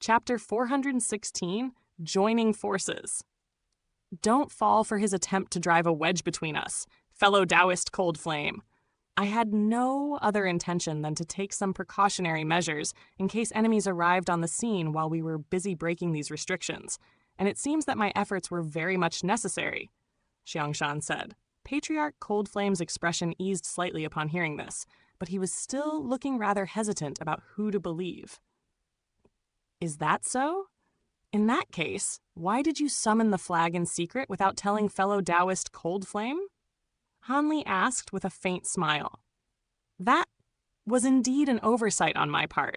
Chapter 416, Joining Forces. Don't fall for his attempt to drive a wedge between us, fellow Taoist Cold Flame. I had no other intention than to take some precautionary measures in case enemies arrived on the scene while we were busy breaking these restrictions, and it seems that my efforts were very much necessary, Xianxia said. Patriarch Cold Flame's expression eased slightly upon hearing this, but he was still looking rather hesitant about who to believe. Is that so? In that case, why did you summon the flag in secret without telling fellow Taoist Cold Flame? Han Li asked with a faint smile. That was indeed an oversight on my part,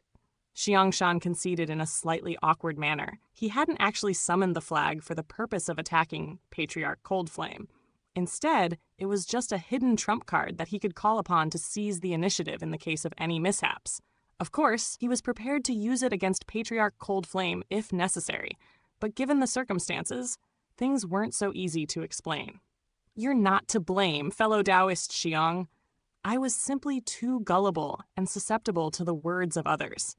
Xianxia conceded in a slightly awkward manner. He hadn't actually summoned the flag for the purpose of attacking Patriarch Cold Flame. Instead, it was just a hidden trump card that he could call upon to seize the initiative in the case of any mishaps. Of course, he was prepared to use it against Patriarch Cold Flame if necessary, but given the circumstances, things weren't so easy to explain. You're not to blame, fellow Taoist Xiang. I was simply too gullible and susceptible to the words of others,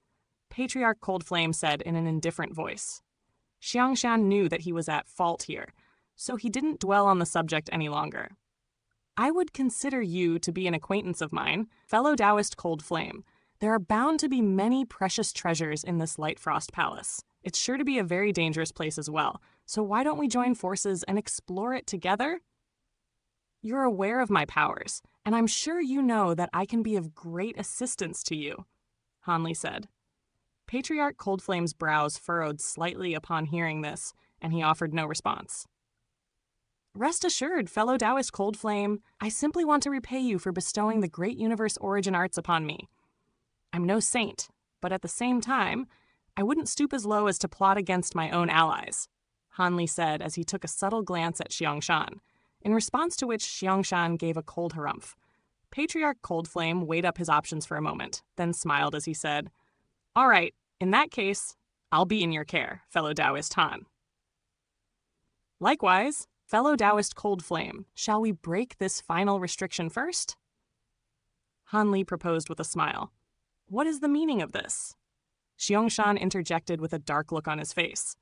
Patriarch Cold Flame said in an indifferent voice. Xianxia knew that he was at fault here, so he didn't dwell on the subject any longer. I would consider you to be an acquaintance of mine, fellow Taoist Cold Flame. There are bound to be many precious treasures in this Lightfrost Palace. It's sure to be a very dangerous place as well, so why don't we join forces and explore it together? You're aware of my powers, and I'm sure you know that I can be of great assistance to you, Han Li said. Patriarch Cold Flame's brows furrowed slightly upon hearing this, and he offered no response. Rest assured, fellow Taoist Cold Flame, I simply want to repay you for bestowing the great universe origin arts upon me. I'm no saint, but at the same time, I wouldn't stoop as low as to plot against my own allies, Han Li said as he took a subtle glance at Xianxia, in response to which Xianxia gave a cold harumph. Patriarch Cold Flame weighed up his options for a moment, then smiled as he said, All right, in that case, I'll be in your care, fellow Taoist Han. Likewise, fellow Taoist Cold Flame, shall we break this final restriction first? Han Li proposed with a smile. What is the meaning of this? Xianxia interjected with a dark look on his face.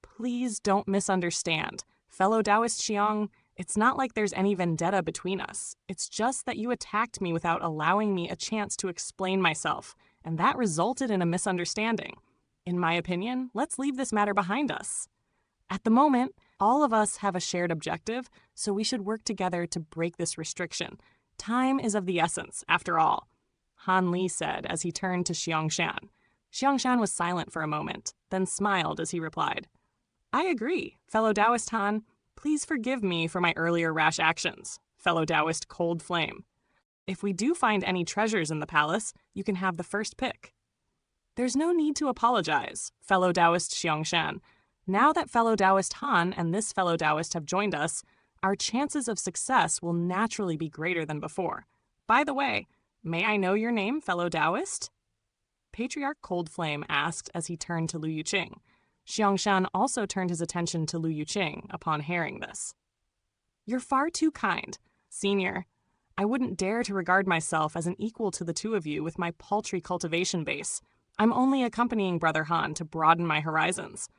Please don't misunderstand. Fellow Taoist Xiang, it's not like there's any vendetta between us. It's just that you attacked me without allowing me a chance to explain myself, and that resulted in a misunderstanding. In my opinion, let's leave this matter behind us. At the moment, all of us have a shared objective, so we should work together to break this restriction. Time is of the essence, after all, Han Li said as he turned to Xianxia. Xianxia was silent for a moment, then smiled as he replied, I agree, fellow Taoist Han. Please forgive me for my earlier rash actions, fellow Taoist Cold Flame. If we do find any treasures in the palace, you can have the first pick. There's no need to apologize, fellow Taoist Xianxia. Now that fellow Taoist Han and this fellow Taoist have joined us, our chances of success will naturally be greater than before. By the way, may I know your name, fellow Taoist? Patriarch Cold Flame asked as he turned to Lu Yuqing. Xianxia also turned his attention to Lu Yuqing upon hearing this. You're far too kind, Senior. I wouldn't dare to regard myself as an equal to the two of you with my paltry cultivation base. I'm only accompanying Brother Han to broaden my horizons.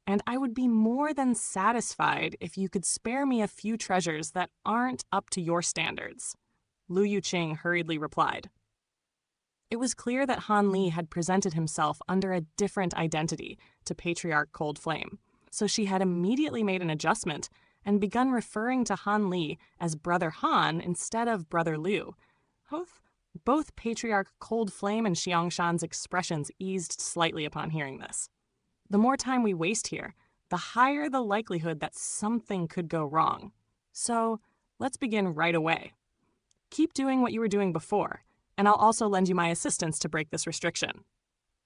And I would be more than satisfied if you could spare me a few treasures that aren't up to your standards, Lu Yuqing hurriedly replied. It was clear that Han Li had presented himself under a different identity to Patriarch Cold Flame, so she had immediately made an adjustment and begun referring to Han Li as Brother Han instead of Brother Liu. Both Patriarch Cold Flame and Xianxia's expressions eased slightly upon hearing this. The more time we waste here, the higher the likelihood that something could go wrong. So, let's begin right away. Keep doing what you were doing before, and I'll also lend you my assistance to break this restriction,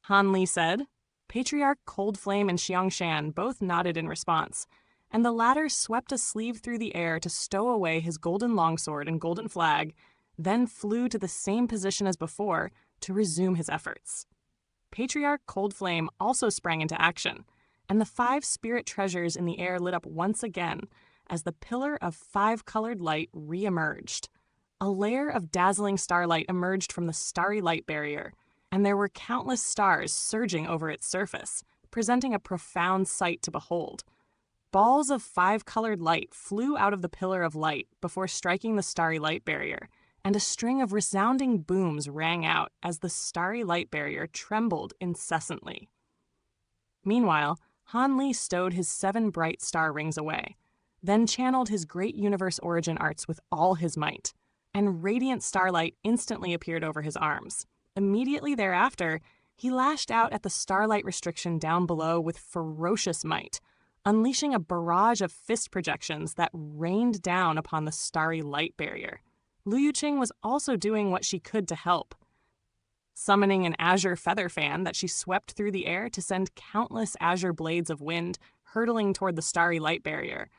Han Li said. Patriarch Cold Flame and Xianxia both nodded in response, and the latter swept a sleeve through the air to stow away his golden longsword and golden flag, then flew to the same position as before to resume his efforts. Patriarch Cold Flame also sprang into action, and the 5 spirit treasures in the air lit up once again as the pillar of 5-colored light re-emerged. A layer of dazzling starlight emerged from the starry light barrier, and there were countless stars surging over its surface, presenting a profound sight to behold. Balls of five-colored light flew out of the pillar of light before striking the starry light barrier, and a string of resounding booms rang out as the starry light barrier trembled incessantly. Meanwhile, Han Li stowed his 7 bright star rings away, then channeled his great universe origin arts with all his might, and radiant starlight instantly appeared over his arms. Immediately thereafter, he lashed out at the starlight restriction down below with ferocious might, unleashing a barrage of fist projections that rained down upon the starry light barrier. Liu Yuqing was also doing what she could to help, summoning an azure feather fan that she swept through the air to send countless azure blades of wind hurtling toward the starry light barrier.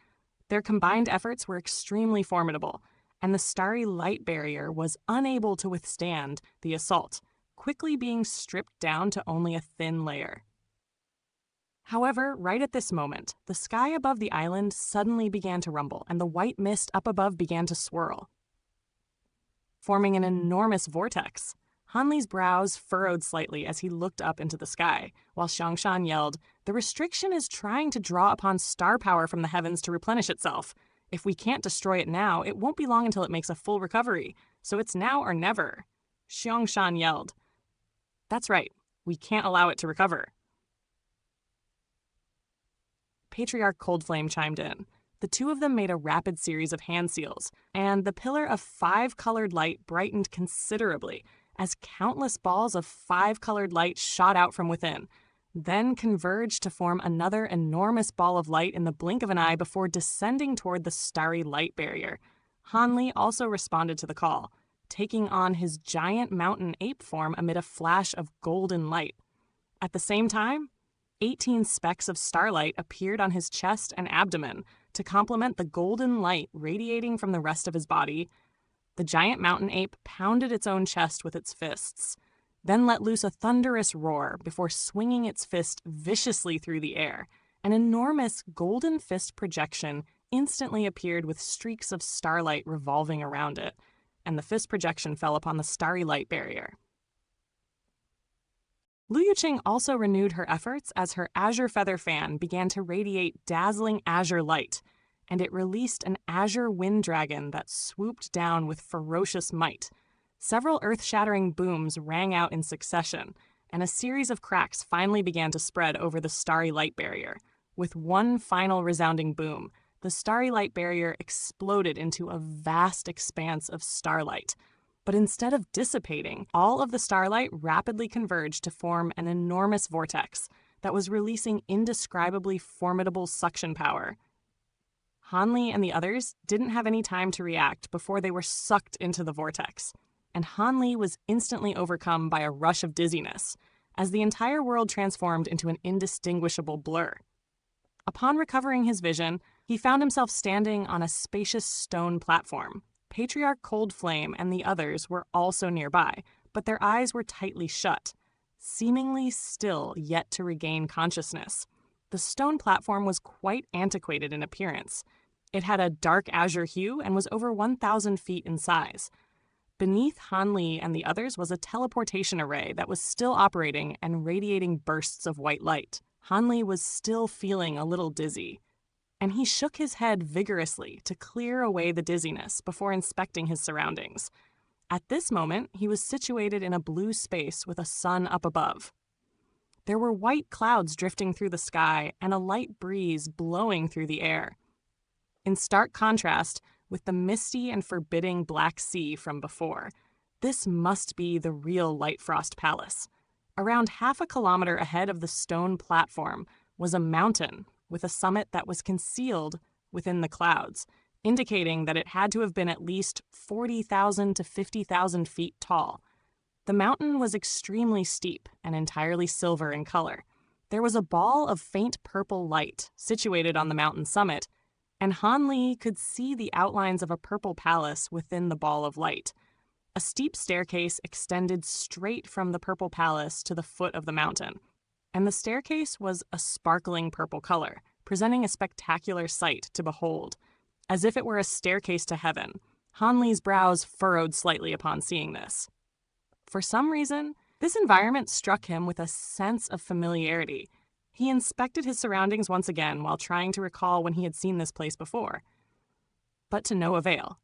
Their combined efforts were extremely formidable, and the starry light barrier was unable to withstand the assault, quickly being stripped down to only a thin layer. However, right at this moment, the sky above the island suddenly began to rumble, and the white mist up above began to swirl, forming an enormous vortex. Han Li's brows furrowed slightly as he looked up into the sky, while Xianxia yelled, "The restriction is trying to draw upon star power from the heavens to replenish itself. If we can't destroy it now, it won't be long until it makes a full recovery, so it's now or never." Xianxia yelled, "That's right, we can't allow it to recover." Patriarch Coldflame chimed in. The two of them made a rapid series of hand seals, and the pillar of 5-colored light brightened considerably as countless balls of 5-colored light shot out from within, then converged to form another enormous ball of light in the blink of an eye before descending toward the starry light barrier. Han Li also responded to the call, taking on his giant mountain ape form amid a flash of golden light. At the same time, 18 specks of starlight appeared on his chest and abdomen to complement the golden light radiating from the rest of his body. The giant mountain ape pounded its own chest with its fists, then let loose a thunderous roar before swinging its fist viciously through the air. An enormous golden fist projection instantly appeared with streaks of starlight revolving around it, and the fist projection fell upon the starry light barrier. Liu Yuqing also renewed her efforts as her azure feather fan began to radiate dazzling azure light, and it released an azure wind dragon that swooped down with ferocious might. Several earth-shattering booms rang out in succession, and a series of cracks finally began to spread over the starry light barrier. With one final resounding boom, the starry light barrier exploded into a vast expanse of starlight. But instead of dissipating, all of the starlight rapidly converged to form an enormous vortex that was releasing indescribably formidable suction power. Han Li and the others didn't have any time to react before they were sucked into the vortex, and Han Li was instantly overcome by a rush of dizziness, as the entire world transformed into an indistinguishable blur. Upon recovering his vision, he found himself standing on a spacious stone platform. Patriarch Coldflame and the others were also nearby, but their eyes were tightly shut, seemingly still yet to regain consciousness. The stone platform was quite antiquated in appearance. It had a dark azure hue and was over 1,000 feet in size. Beneath Han Li and the others was a teleportation array that was still operating and radiating bursts of white light. Han Li was still feeling a little dizzy, and he shook his head vigorously to clear away the dizziness before inspecting his surroundings. At this moment, he was situated in a blue space with a sun up above. There were white clouds drifting through the sky and a light breeze blowing through the air, in stark contrast with the misty and forbidding Black Sea from before. This must be the real Lightfrost Palace. Around half a kilometer ahead of the stone platform was a mountain with a summit that was concealed within the clouds, indicating that it had to have been at least 40,000 to 50,000 feet tall. The mountain was extremely steep and entirely silver in color. There was a ball of faint purple light situated on the mountain summit, and Han Li could see the outlines of a purple palace within the ball of light. A steep staircase extended straight from the purple palace to the foot of the mountain, and the staircase was a sparkling purple color, presenting a spectacular sight to behold. As if it were a staircase to heaven, Han Li's brows furrowed slightly upon seeing this. For some reason, this environment struck him with a sense of familiarity. He inspected his surroundings once again while trying to recall when he had seen this place before. But to no avail.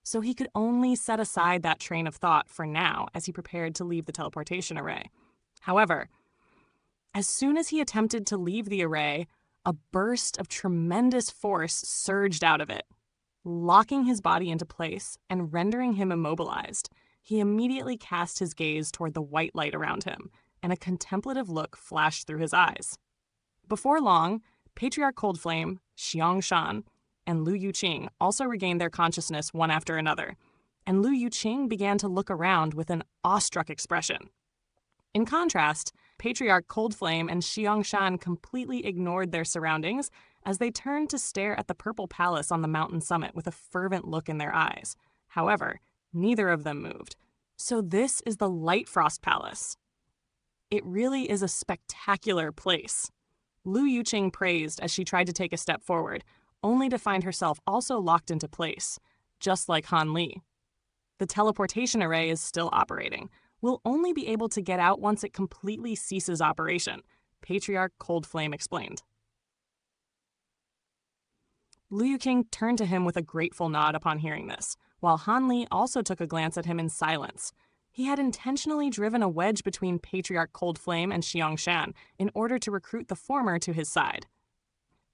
So he could only set aside that train of thought for now as he prepared to leave the teleportation array. However, as soon as he attempted to leave the array, a burst of tremendous force surged out of it. Locking his body into place and rendering him immobilized, he immediately cast his gaze toward the white light around him, and a contemplative look flashed through his eyes. Before long, Patriarch Coldflame, Xianxia, and Lu Yuqing also regained their consciousness one after another, and Lu Yuqing began to look around with an awestruck expression. In contrast, Patriarch Coldflame and Xianxia completely ignored their surroundings as they turned to stare at the purple palace on the mountain summit with a fervent look in their eyes. However, neither of them moved. So this is the Light Frost Palace. It really is a spectacular place. Lu Yuqing praised as she tried to take a step forward, only to find herself also locked into place, just like Han Li. The teleportation array is still operating. We'll only be able to get out once it completely ceases operation, Patriarch Coldflame explained. Lu Yuqing turned to him with a grateful nod upon hearing this, while Han Li also took a glance at him in silence. He had intentionally driven a wedge between Patriarch Coldflame and Xianxia in order to recruit the former to his side.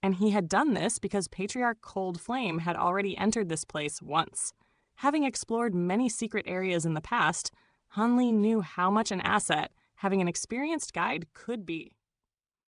And he had done this because Patriarch Coldflame had already entered this place once. Having explored many secret areas in the past, Han Li knew how much an asset having an experienced guide could be.